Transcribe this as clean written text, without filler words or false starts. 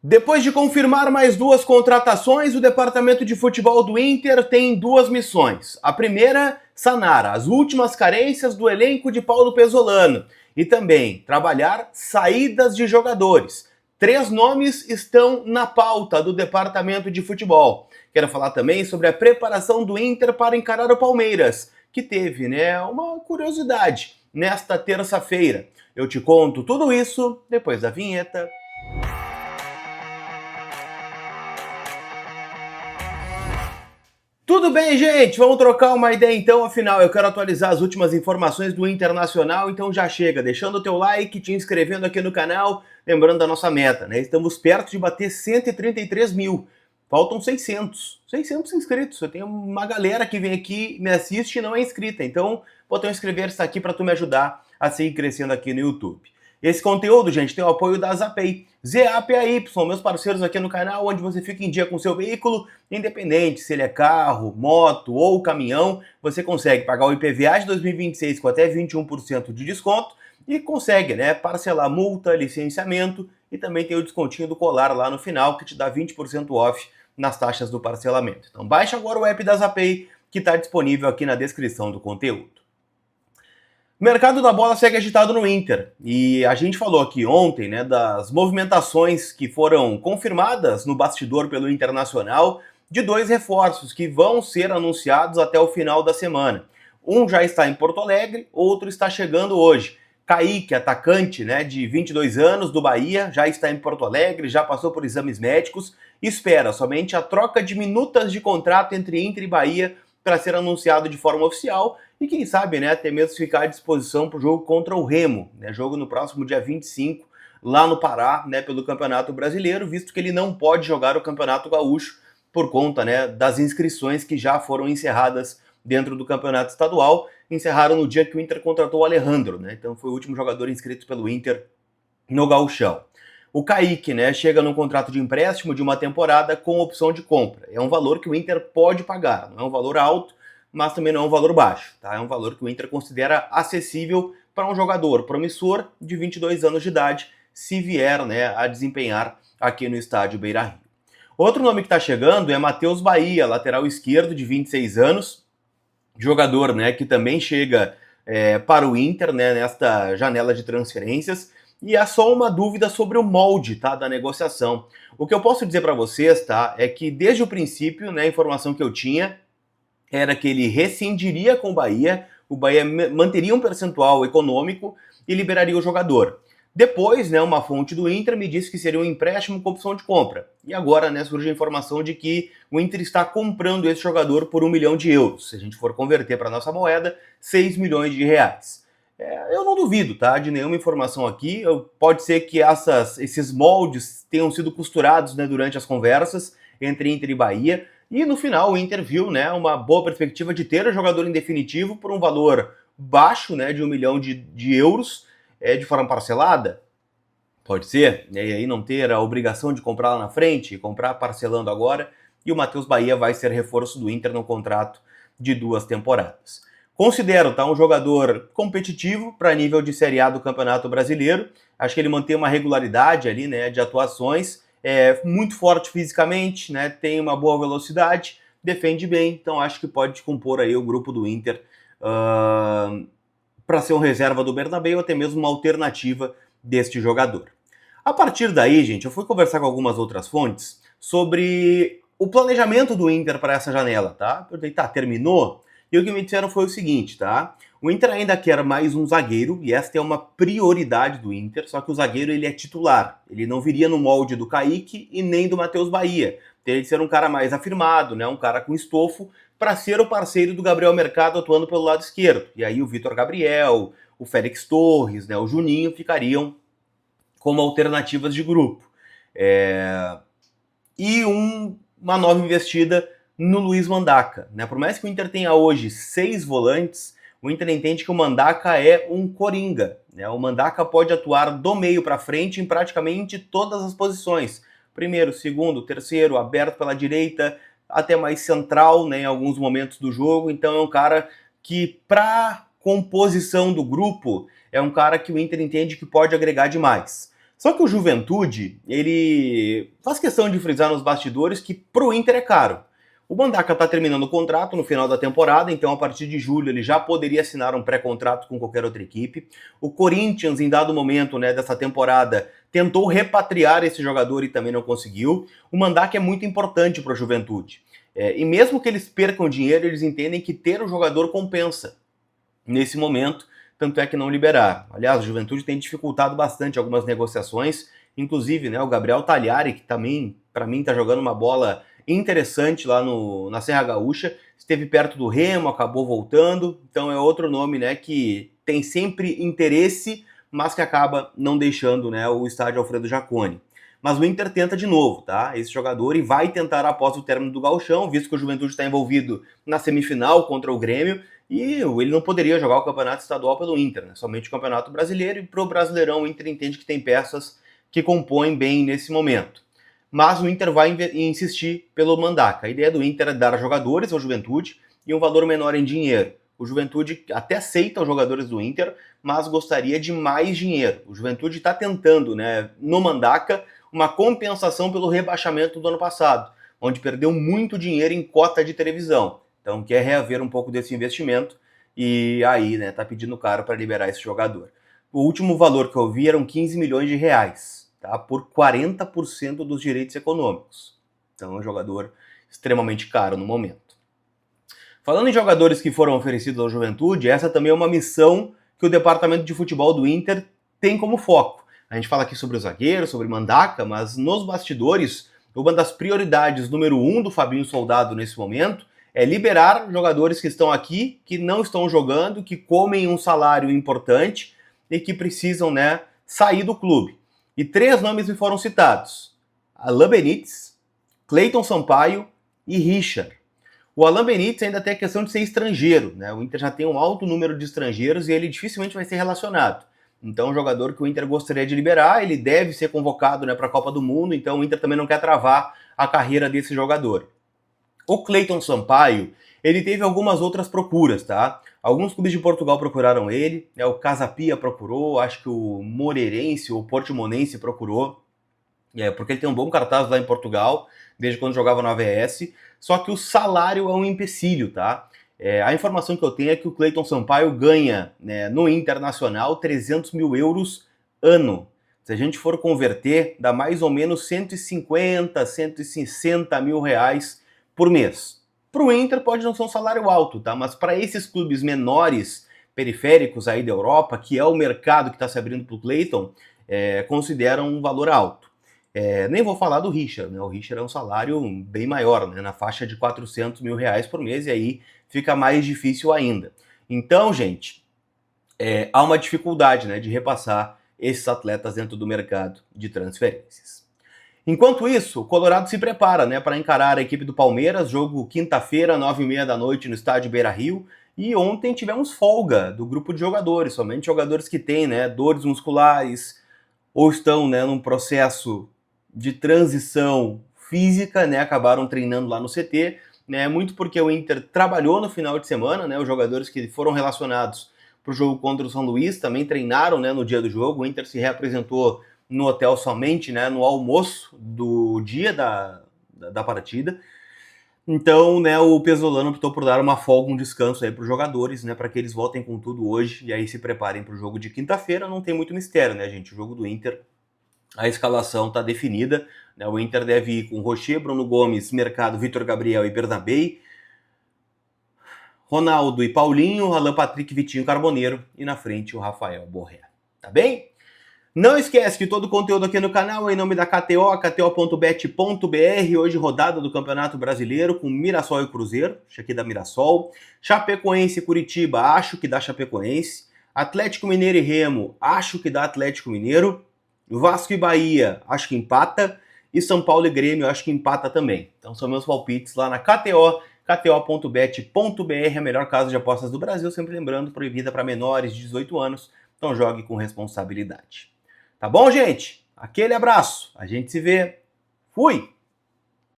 Depois de confirmar mais duas contratações, o departamento de futebol do Inter tem duas missões. A primeira, sanar as últimas carências do elenco de Paulo Pesolano e também trabalhar saídas de jogadores. Três nomes estão na pauta do departamento de futebol. Quero falar também sobre a preparação do Inter para encarar o Palmeiras, que teve, uma curiosidade nesta terça-feira. Eu te conto tudo isso depois da vinheta. Tudo bem, gente? Vamos trocar uma ideia então, afinal eu quero atualizar as últimas informações do Internacional, então já chega, deixando o teu like, te inscrevendo aqui no canal, lembrando da nossa meta, né? Estamos perto de bater 133 mil, faltam 600 inscritos, eu tenho uma galera que vem aqui, me assiste e não é inscrita, então botão inscrever está aqui para tu me ajudar a seguir crescendo aqui no YouTube. Esse conteúdo, gente, tem o apoio da Zapay, ZAPAY, meus parceiros aqui no canal, onde você fica em dia com o seu veículo, independente se ele é carro, moto ou caminhão, você consegue pagar o IPVA de 2026 com até 21% de desconto e consegue, parcelar multa, licenciamento e também tem o descontinho do colar lá no final, que te dá 20% off nas taxas do parcelamento. Então baixa agora o app da Zapay, que está disponível aqui na descrição do conteúdo. O mercado da bola segue agitado no Inter e a gente falou aqui ontem, das movimentações que foram confirmadas no bastidor pelo Internacional de dois reforços que vão ser anunciados até o final da semana. Um já está em Porto Alegre, outro está chegando hoje. Kaique, atacante, de 22 anos do Bahia, já está em Porto Alegre, já passou por exames médicos, espera somente a troca de minutas de contrato entre Inter e Bahia para ser anunciado de forma oficial e quem sabe, até mesmo ficar à disposição para o jogo contra o Remo, jogo no próximo dia 25, lá no Pará, pelo Campeonato Brasileiro, visto que ele não pode jogar o Campeonato Gaúcho por conta, das inscrições que já foram encerradas dentro do Campeonato Estadual, encerraram no dia que o Inter contratou o Alejandro, então foi o último jogador inscrito pelo Inter no Gauchão. O Kaique, chega num contrato de empréstimo de uma temporada com opção de compra. É um valor que o Inter pode pagar, não é um valor alto, mas também não é um valor baixo, tá? É um valor que o Inter considera acessível para um jogador promissor de 22 anos de idade, se vier, a desempenhar aqui no estádio Beira-Rio. Outro nome que está chegando é Matheus Bahia, lateral esquerdo de 26 anos, jogador, que também chega para o Inter, nesta janela de transferências. E há só uma dúvida sobre o molde, tá, da negociação. O que eu posso dizer para vocês, tá, é que desde o princípio, a informação que eu tinha era que ele rescindiria com o Bahia manteria um percentual econômico e liberaria o jogador. Depois, uma fonte do Inter me disse que seria um empréstimo com opção de compra. E agora, surge a informação de que o Inter está comprando esse jogador por 1 milhão de euros. Se a gente for converter para a nossa moeda, 6 milhões de reais. Eu não duvido, tá, de nenhuma informação aqui. Pode ser que esses moldes tenham sido costurados, durante as conversas entre Inter e Bahia. E no final o Inter viu, uma boa perspectiva de ter o jogador em definitivo por um valor baixo, de 1 milhão de euros, de forma parcelada. Pode ser, e aí não ter a obrigação de comprar lá na frente, comprar parcelando agora. E o Matheus Bahia vai ser reforço do Inter no contrato de 2 temporadas. Considero, tá, um jogador competitivo para nível de Série A do Campeonato Brasileiro. Acho que ele mantém uma regularidade ali, de atuações. É muito forte fisicamente, tem uma boa velocidade, defende bem, então acho que pode compor aí o grupo do Inter para ser um reserva do Bernabéu, ou até mesmo uma alternativa deste jogador. A partir daí, gente, eu fui conversar com algumas outras fontes sobre o planejamento do Inter para essa janela, tá? Eu falei, tá, terminou? E o que me disseram foi o seguinte, tá? O Inter ainda quer mais um zagueiro, e esta é uma prioridade do Inter, só que o zagueiro ele é titular. Ele não viria no molde do Kaique e nem do Matheus Bahia. Teria de ser um cara mais afirmado, um cara com estofo, para ser o parceiro do Gabriel Mercado atuando pelo lado esquerdo. E aí o Vitor Gabriel, o Félix Torres, o Juninho ficariam como alternativas de grupo. E uma nova investida no Luiz Mandaca. Por mais que o Inter tenha hoje 6 volantes, o Inter entende que o Mandaca é um coringa. O Mandaca pode atuar do meio para frente em praticamente todas as posições. Primeiro, segundo, terceiro, aberto pela direita, até mais central, em alguns momentos do jogo. Então é um cara que, para composição do grupo, é um cara que o Inter entende que pode agregar demais. Só que o Juventude, ele faz questão de frisar nos bastidores que pro Inter é caro. O Mandaca está terminando o contrato no final da temporada, então a partir de julho ele já poderia assinar um pré-contrato com qualquer outra equipe. O Corinthians, em dado momento, né, dessa temporada, tentou repatriar esse jogador e também não conseguiu. O Mandaca é muito importante para o Juventude. E mesmo que eles percam dinheiro, eles entendem que ter o jogador compensa nesse momento, tanto é que não liberaram. Aliás, o Juventude tem dificultado bastante algumas negociações, inclusive, né, o Gabriel Talhari, que também, para mim, está jogando uma bola interessante lá na Serra Gaúcha, esteve perto do Remo, acabou voltando, então é outro nome, né, que tem sempre interesse, mas que acaba não deixando, né, o estádio Alfredo Jaconi. Mas o Inter tenta de novo, tá? Esse jogador e vai tentar após o término do Gauchão, visto que o Juventude está envolvido na semifinal contra o Grêmio, e ele não poderia jogar o campeonato estadual pelo Inter, né? Somente o campeonato brasileiro, e pro Brasileirão o Inter entende que tem peças que compõem bem nesse momento. Mas o Inter vai insistir pelo Mandaca. A ideia do Inter é dar jogadores ao Juventude e um valor menor em dinheiro. O Juventude até aceita os jogadores do Inter, mas gostaria de mais dinheiro. O Juventude está tentando, né, no Mandaca, uma compensação pelo rebaixamento do ano passado, onde perdeu muito dinheiro em cota de televisão. Então quer reaver um pouco desse investimento e aí, né, tá pedindo caro para liberar esse jogador. O último valor que eu vi eram 15 milhões de reais, tá? Por 40% dos direitos econômicos. Então é um jogador extremamente caro no momento. Falando em jogadores que foram oferecidos ao Juventude, essa também é uma missão que o departamento de futebol do Inter tem como foco. A gente fala aqui sobre o zagueiro, sobre Mandaca, mas nos bastidores, uma das prioridades número 1 do Fabinho Soldado nesse momento é liberar jogadores que estão aqui, que não estão jogando, que comem um salário importante e que precisam, né, sair do clube. E 3 nomes me foram citados: Alain Benítez, Cleiton Sampaio e Richard. O Alain Benítez ainda tem a questão de ser estrangeiro, né? O Inter já tem um alto número de estrangeiros e ele dificilmente vai ser relacionado. Então, é um jogador que o Inter gostaria de liberar, ele deve ser convocado, né, para a Copa do Mundo, então o Inter também não quer travar a carreira desse jogador. O Cleiton Sampaio, ele teve algumas outras procuras, tá? Alguns clubes de Portugal procuraram ele, né? O Casa Pia procurou, acho que o Moreirense ou Portimonense procurou, porque ele tem um bom cartaz lá em Portugal, desde quando jogava no AVS, só que o salário é um empecilho, tá? A informação que eu tenho é que o Cleiton Sampaio ganha, né, no Internacional 300 mil euros ano. Se a gente for converter, dá mais ou menos 150, 160 mil reais por mês. Para o Inter pode não ser um salário alto, tá? Mas para esses clubes menores, periféricos aí da Europa, que é o mercado que está se abrindo para o Cleiton, consideram um valor alto. Nem vou falar do Richard, né? O Richard é um salário bem maior, né? Na faixa de 400 mil reais por mês, e aí fica mais difícil ainda. Então, gente, há uma dificuldade, né, de repassar esses atletas dentro do mercado de transferências. Enquanto isso, o Colorado se prepara, né, para encarar a equipe do Palmeiras, jogo quinta-feira, 9h30 da noite no estádio Beira-Rio, e ontem tivemos folga do grupo de jogadores, somente jogadores que têm, né, dores musculares ou estão, né, num processo de transição física, né, acabaram treinando lá no CT, né, muito porque o Inter trabalhou no final de semana, né, os jogadores que foram relacionados para o jogo contra o São Luís também treinaram, né, no dia do jogo. O Inter se reapresentou no hotel somente, né, no almoço do dia da partida. Então, né, o Pesolano optou por dar uma folga, um descanso aí para os jogadores, né, para que eles voltem com tudo hoje e aí se preparem para o jogo de quinta-feira. Não tem muito mistério, né, gente? O jogo do Inter, a escalação está definida, né? O Inter deve ir com Rocher, Bruno Gomes, Mercado, Vitor Gabriel e Bernabei, Ronaldo e Paulinho, Alan Patrick, Vitinho Carboneiro e na frente o Rafael Borré. Tá bem? Não esquece que todo o conteúdo aqui no canal é em nome da KTO, kto.bet.br, hoje rodada do Campeonato Brasileiro com Mirassol e Cruzeiro, acho aqui da Mirassol, Chapecoense e Curitiba, acho que dá Chapecoense, Atlético Mineiro e Remo, acho que dá Atlético Mineiro, Vasco e Bahia, acho que empata, e São Paulo e Grêmio, acho que empata também. Então são meus palpites lá na KTO, kto.bet.br, a melhor casa de apostas do Brasil, sempre lembrando, proibida para menores de 18 anos, então jogue com responsabilidade. Tá bom, gente? Aquele abraço, a gente se vê. Fui!